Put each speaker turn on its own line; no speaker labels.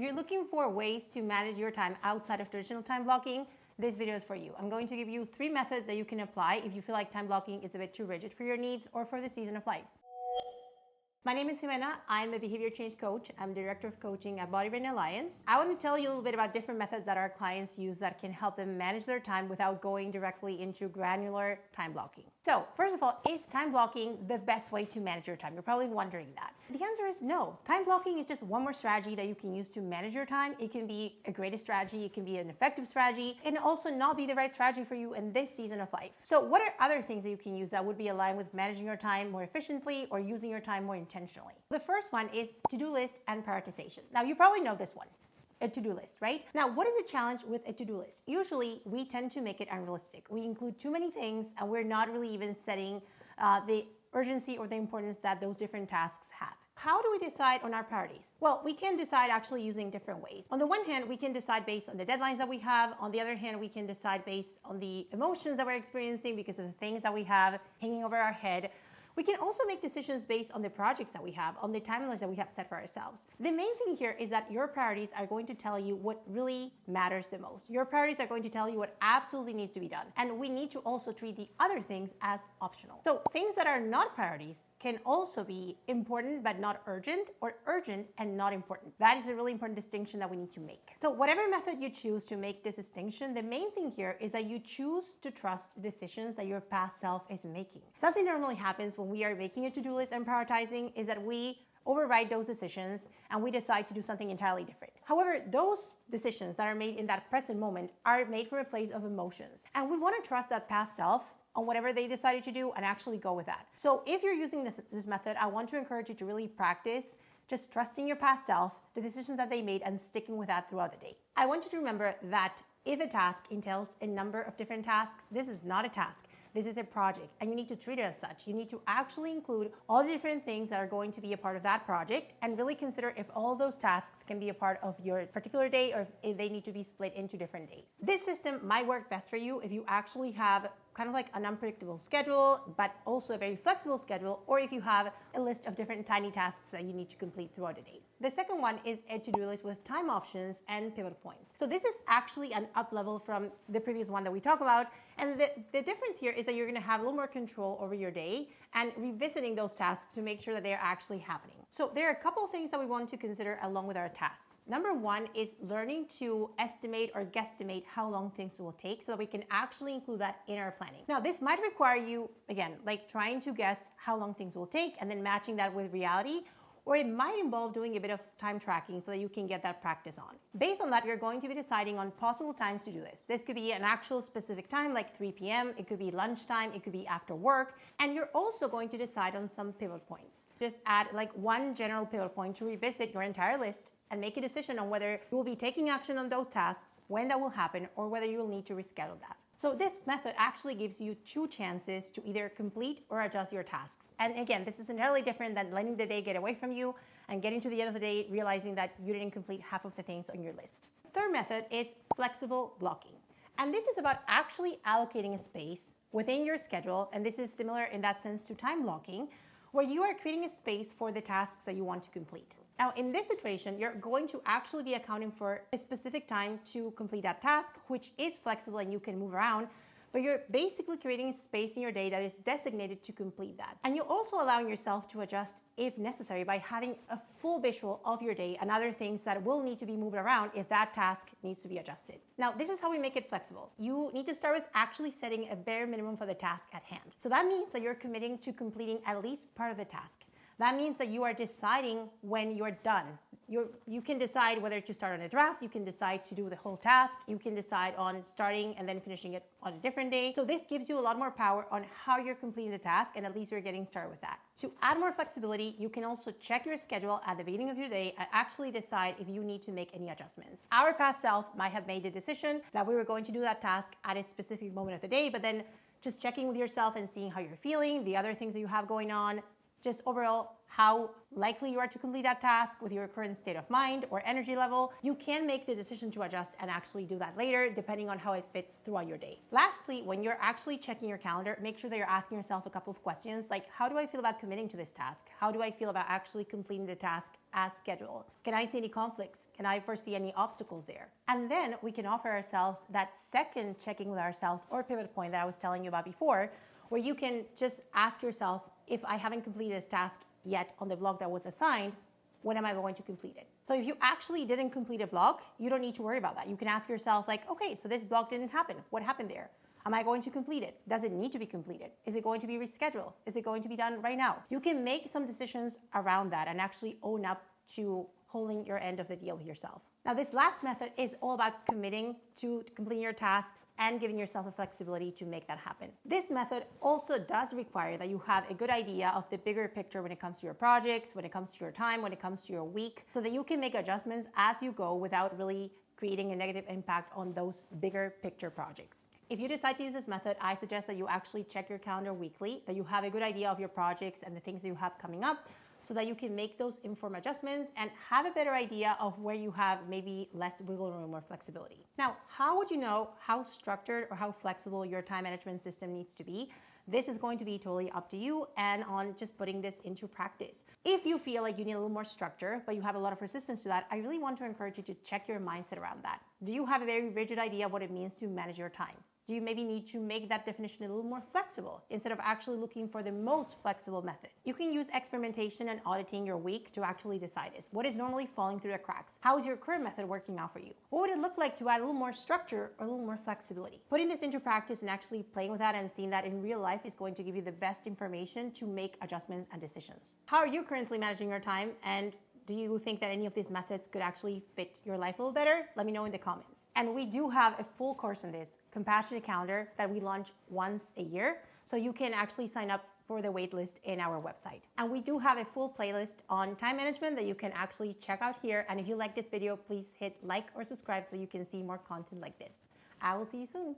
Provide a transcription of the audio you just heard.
If you're looking for ways to manage your time outside of traditional time blocking, this video is for you. I'm going to give you 3 methods that you can apply if you feel like time blocking is a bit too rigid for your needs or for the season of life. My name is Jimena. I'm a behavior change coach. I'm director of coaching at Body Brain Alliance. I want to tell you a little bit about different methods that our clients use that can help them manage their time without going directly into granular time blocking. So, first of all, is time blocking the best way to manage your time? You're probably wondering that. The answer is no. Time blocking is just one more strategy that you can use to manage your time. It can be a great strategy. It can be an effective strategy. It can also not be the right strategy for you in this season of life. So, what are other things that you can use that would be aligned with managing your time more efficiently or using your time more intentionally? The first one is to-do list and prioritization. Now, you probably know this one. A to-do list, right? Now, what is the challenge with a to-do list? Usually, we tend to make it unrealistic. We include too many things, and we're not really even setting the urgency or the importance that those different tasks have. How do we decide on our priorities? Well, we can decide actually using different ways. On the one hand, we can decide based on the deadlines that we have. On the other hand, we can decide based on the emotions that we're experiencing because of the things that we have hanging over our head. We can also make decisions based on the projects that we have, on the timelines that we have set for ourselves. The main thing here is that your priorities are going to tell you what really matters the most. Your priorities are going to tell you what absolutely needs to be done. And we need to also treat the other things as optional. So things that are not priorities can also be important but not urgent, or urgent and not important. That is a really important distinction that we need to make. So whatever method you choose to make this distinction, the main thing here is that you choose to trust decisions that your past self is making. Something that normally happens when we are making a to-do list and prioritizing is that we override those decisions and we decide to do something entirely different. However, those decisions that are made in that present moment are made from a place of emotions. And we want to trust that past self on whatever they decided to do and actually go with that. So if you're using this method, I want to encourage you to really practice just trusting your past self, the decisions that they made, and sticking with that throughout the day. I want you to remember that if a task entails a number of different tasks, this is not a task. This is a project, and you need to treat it as such. You need to actually include all the different things that are going to be a part of that project and really consider if all those tasks can be a part of your particular day or if they need to be split into different days. This system might work best for you if you actually have kind of like an unpredictable schedule, but also a very flexible schedule, or if you have a list of different tiny tasks that you need to complete throughout the day. The second one is a to-do list with time options and pivot points. So this is actually an up level from the previous one that we talked about. And the difference here is that you're gonna have a little more control over your day and revisiting those tasks to make sure that they're actually happening. So there are a couple of things that we want to consider along with our tasks. Number one is learning to estimate or guesstimate how long things will take so that we can actually include that in our planning. Now, this might require you, again, like trying to guess how long things will take and then matching that with reality, or it might involve doing a bit of time tracking so that you can get that practice on. Based on that, you're going to be deciding on possible times to do this. This could be an actual specific time like 3 p.m., it could be lunchtime, it could be after work, and you're also going to decide on some pivot points. Just add like one general pivot point to revisit your entire list and make a decision on whether you will be taking action on those tasks, when that will happen, or whether you will need to reschedule that. So this method actually gives you 2 chances to either complete or adjust your tasks. And again, this is entirely different than letting the day get away from you and getting to the end of the day realizing that you didn't complete half of the things on your list. The third method is flexible blocking. And this is about actually allocating a space within your schedule, and this is similar in that sense to time blocking, where you are creating a space for the tasks that you want to complete. Now, in this situation, you're going to actually be accounting for a specific time to complete that task, which is flexible and you can move around, but you're basically creating a space in your day that is designated to complete that. And you're also allowing yourself to adjust if necessary by having a full visual of your day and other things that will need to be moved around if that task needs to be adjusted. Now, this is how we make it flexible. You need to start with actually setting a bare minimum for the task at hand. So that means that you're committing to completing at least part of the task. That means that you are deciding when you're done. You can decide whether to start on a draft, you can decide to do the whole task, you can decide on starting and then finishing it on a different day. So this gives you a lot more power on how you're completing the task, and at least you're getting started with that. To add more flexibility, you can also check your schedule at the beginning of your day and actually decide if you need to make any adjustments. Our past self might have made the decision that we were going to do that task at a specific moment of the day, but then just checking with yourself and seeing how you're feeling, the other things that you have going on, just overall how likely you are to complete that task with your current state of mind or energy level, you can make the decision to adjust and actually do that later, depending on how it fits throughout your day. Lastly, when you're actually checking your calendar, make sure that you're asking yourself a couple of questions like, how do I feel about committing to this task? How do I feel about actually completing the task as scheduled? Can I see any conflicts? Can I foresee any obstacles there? And then we can offer ourselves that second checking with ourselves or pivot point that I was telling you about before, where you can just ask yourself, if I haven't completed this task yet on the block that was assigned, when am I going to complete it? So if you actually didn't complete a block, you don't need to worry about that. You can ask yourself like, okay, so this block didn't happen. What happened there? Am I going to complete it? Does it need to be completed? Is it going to be rescheduled? Is it going to be done right now? You can make some decisions around that and actually own up to holding your end of the deal with yourself. Now, this last method is all about committing to completing your tasks and giving yourself the flexibility to make that happen. This method also does require that you have a good idea of the bigger picture when it comes to your projects, when it comes to your time, when it comes to your week, so that you can make adjustments as you go without really creating a negative impact on those bigger picture projects. If you decide to use this method, I suggest that you actually check your calendar weekly, that you have a good idea of your projects and the things that you have coming up, so that you can make those informed adjustments and have a better idea of where you have maybe less wiggle room or flexibility. Now, how would you know how structured or how flexible your time management system needs to be? This is going to be totally up to you and on just putting this into practice. If you feel like you need a little more structure, but you have a lot of resistance to that, I really want to encourage you to check your mindset around that. Do you have a very rigid idea of what it means to manage your time? Do you maybe need to make that definition a little more flexible instead of actually looking for the most flexible method? You can use experimentation and auditing your week to actually decide this. What is normally falling through the cracks? How is your current method working out for you? What would it look like to add a little more structure or a little more flexibility? Putting this into practice and actually playing with that and seeing that in real life is going to give you the best information to make adjustments and decisions. How are you currently managing your time, and do you think that any of these methods could actually fit your life a little better? Let me know in the comments. And we do have a full course on this, Compassionate Calendar, that we launch once a year. So you can actually sign up for the waitlist in our website. And we do have a full playlist on time management that you can actually check out here. And if you like this video, please hit like or subscribe so you can see more content like this. I will see you soon.